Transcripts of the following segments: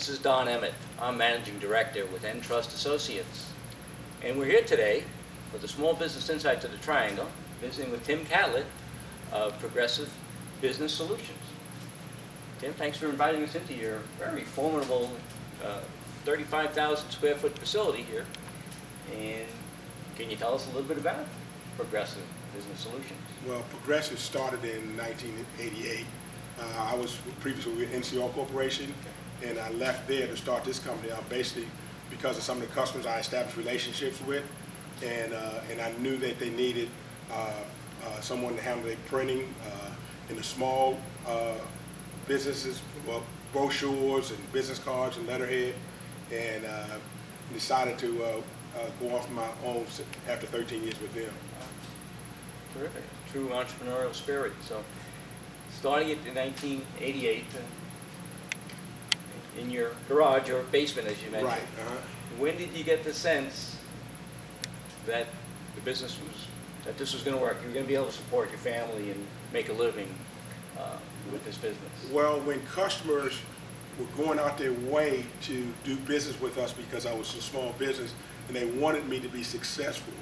This is Don Emmett. I'm Managing Director with Entrust Associates. And we're here today for the Small Business Insights of the Triangle, visiting with Tim Catlett of Progressive Business Solutions. Tim, thanks for inviting us into your very formidable 35,000 square foot facility here. And can you tell us a little bit about Progressive Business Solutions? Well, Progressive started in 1988. I was previously with NCR Corporation, and I left there to start this company. Basically because of some of the customers I established relationships with, and I knew that they needed someone to handle their printing in the small businesses, well, brochures and business cards and letterhead, and decided to go off my own after 13 years with them. Terrific. True entrepreneurial spirit. So, starting it in 1988 in your garage or basement, as you mentioned. Right. When did you get the sense that this was going to work? You were going to be able to support your family and make a living with this business? Well, when customers were going out their way to do business with us because I was a small business and they wanted me to be successful,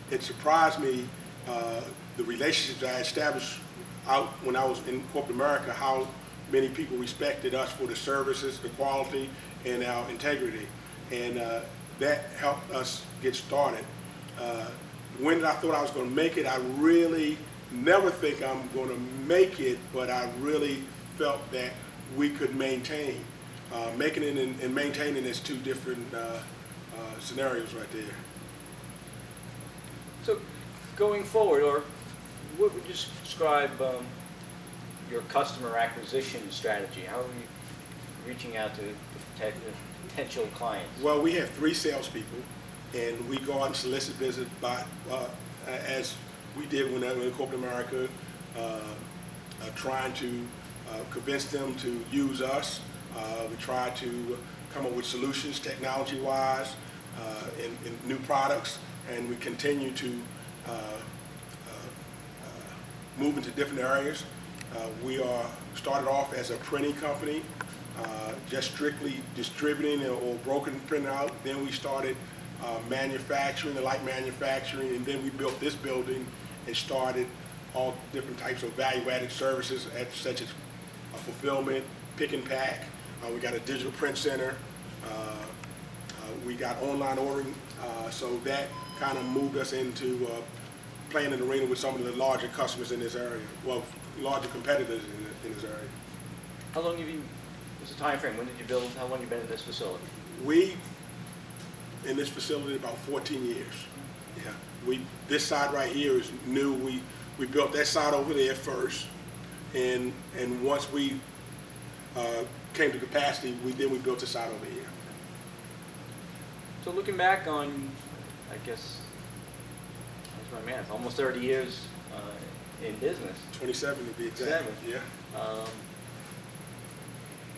it surprised me the relationships I established out when I was in corporate America, how many people respected us for the services, the quality, and our integrity. And that helped us get started. When I thought I was going to make it, I really never think I'm going to make it, but I really felt that we could maintain. Making it and maintaining is two different scenarios right there. So, going forward, or what would you describe your customer acquisition strategy? How are you reaching out to potential clients? Well, we have 3 salespeople, and we go out and solicit business by, as we did when I was in corporate America, trying to convince them to use us. We try to come up with solutions technology-wise and new products, and we continue to move into different areas. We are started off as a printing company, just strictly distributing or broken print out. Then we started manufacturing, the light manufacturing, and then we built this building and started all different types of value-added services such as fulfillment, pick and pack. We got a digital print center. We got online ordering, so that kind of moved us into playing in the arena with some of the larger customers in this area, well, larger competitors in this area. How long have you, what's the time frame? When did you build, how long have you been in this facility? We, in this facility, about 14 years. Yeah. This side right here is new. We built that side over there first, and once we came to capacity, then we built the side over here. So looking back on, I guess, that's my math, almost 30 years in business. 27 to be exact. Yeah.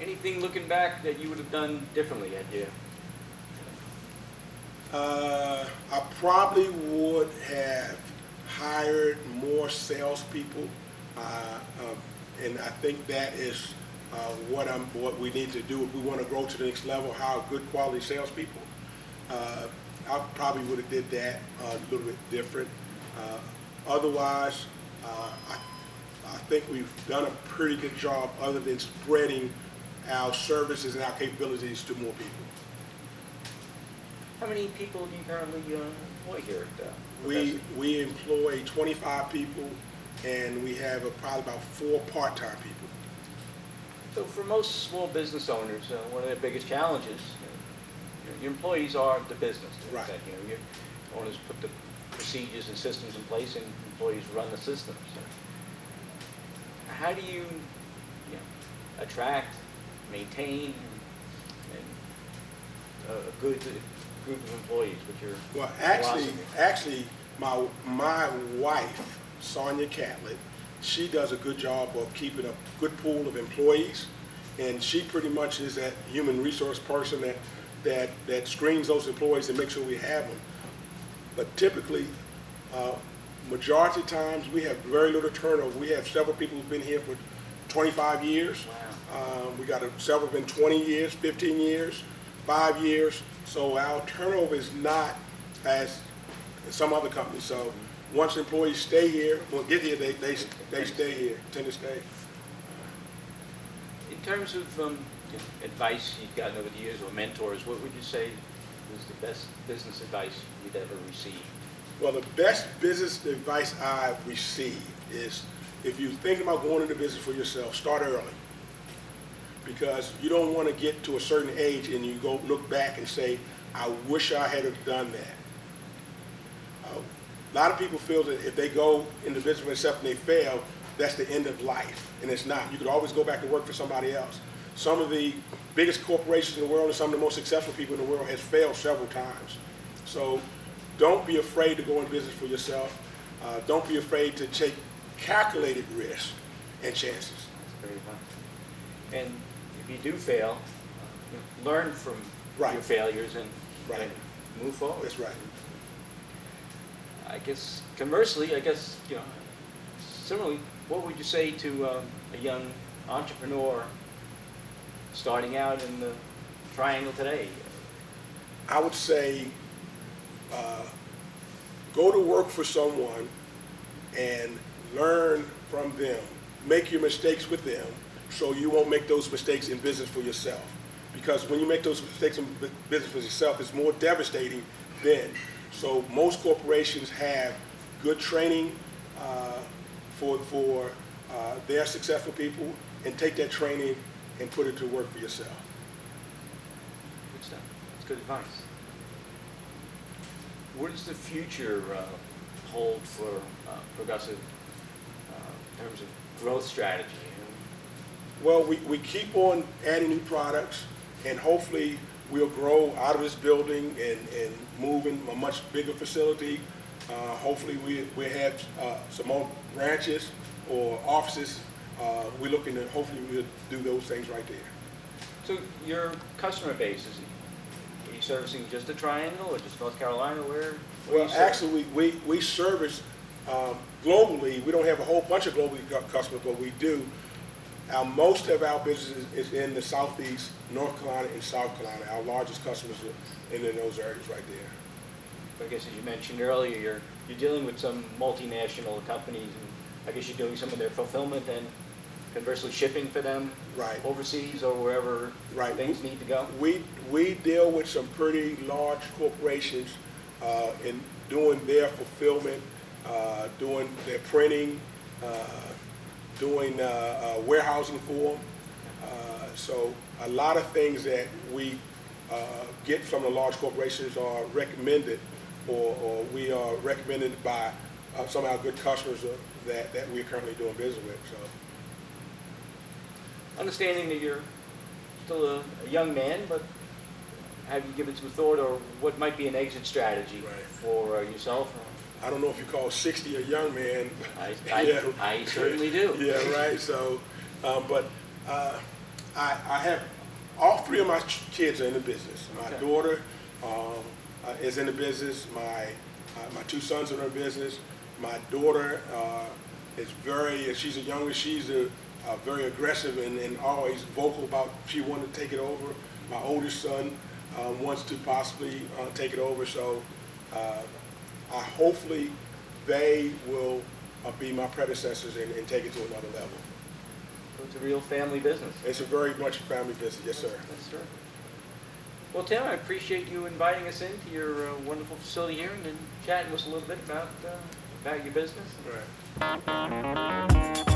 Anything looking back that you would have done differently at you? I probably would have hired more salespeople, and I think that is what we need to do if we want to grow to the next level. Hire good quality salespeople. I probably would have did that a little bit different. Otherwise, I think we've done a pretty good job other than spreading our services and our capabilities to more people. How many people do you currently employ here at We employ 25 people, and we have probably about 4 part-time people. So for most small business owners, one of their biggest challenges, your employees are the business. Right. Your owners put the procedures and systems in place, and employees run the systems. So how do you attract, maintain, and a good group of employees with your Well, philosophy? actually, my wife, Sonia Catlett, she does a good job of keeping a good pool of employees, and she pretty much is that human resource person that screens those employees and makes sure we have them. But typically, majority of times we have very little turnover. We have several people who've been here for 25 years. Wow. We got several been 20 years, 15 years, 5 years. So our turnover is not as some other companies. So once employees stay here, get here, they stay here, tend to stay. In terms of advice you've gotten over the years or mentors, what would you say was the best business advice you'd ever received? Well, the best business advice I've received is if you're thinking about going into business for yourself, start early. Because you don't want to get to a certain age and you go look back and say, I wish I had have done that. A lot of people feel that if they go into business for themselves and they fail, that's the end of life, and it's not. You could always go back to work for somebody else. Some of the biggest corporations in the world and some of the most successful people in the world has failed several times. So don't be afraid to go in business for yourself. Don't be afraid to take calculated risks and chances. That's very fun. And if you do fail, learn from Right. your failures and Right. move forward. That's right. I guess conversely, similarly, what would you say to a young entrepreneur starting out in the Triangle today? I would say go to work for someone and learn from them. Make your mistakes with them so you won't make those mistakes in business for yourself. Because when you make those mistakes in business for yourself, it's more devastating then. So most corporations have good training for their successful people, and take that training and put it to work for yourself. Good stuff. That's good advice. What does the future hold for Progressive in terms of growth strategy? Well, we keep on adding new products, and hopefully we'll grow out of this building and move in a much bigger facility. Hopefully we have some more branches or offices. We're looking to, hopefully we'll do those things right there. So your customer base, are you servicing just the Triangle or just North Carolina? Where are Well, you serving? actually, we service globally. We don't have a whole bunch of global customers, but we do. Most of our business is in the Southeast, North Carolina, and South Carolina. Our largest customers are in those areas right there. I guess as you mentioned earlier, you're dealing with some multinational companies, and I guess you're doing some of their fulfillment and conversely shipping for them Right. overseas or wherever Right. things need to go. We deal with some pretty large corporations in doing their fulfillment, doing their printing, doing warehousing for them. So a lot of things that we get from the large corporations are recommended, or we are recommended by some of our good customers that we're currently doing business with. So. Understanding that you're still a young man, but have you given some thought or what might be an exit strategy Right. for yourself? I don't know if you call 60 a young man. I, I certainly do. Yeah, right. So, but I have all three of my kids are in the business. My Okay. daughter is in the business. My two sons are in the business. My daughter she's a younger. She's very aggressive and always vocal about she wanted to take it over. My oldest son wants to possibly take it over. So. Hopefully they will be my predecessors and take it to another level. So it's a real family business. It's a very much a family business, yes, sir. That's true. Well, Tim, I appreciate you inviting us into your wonderful facility here and chatting with us a little bit about your business. Right.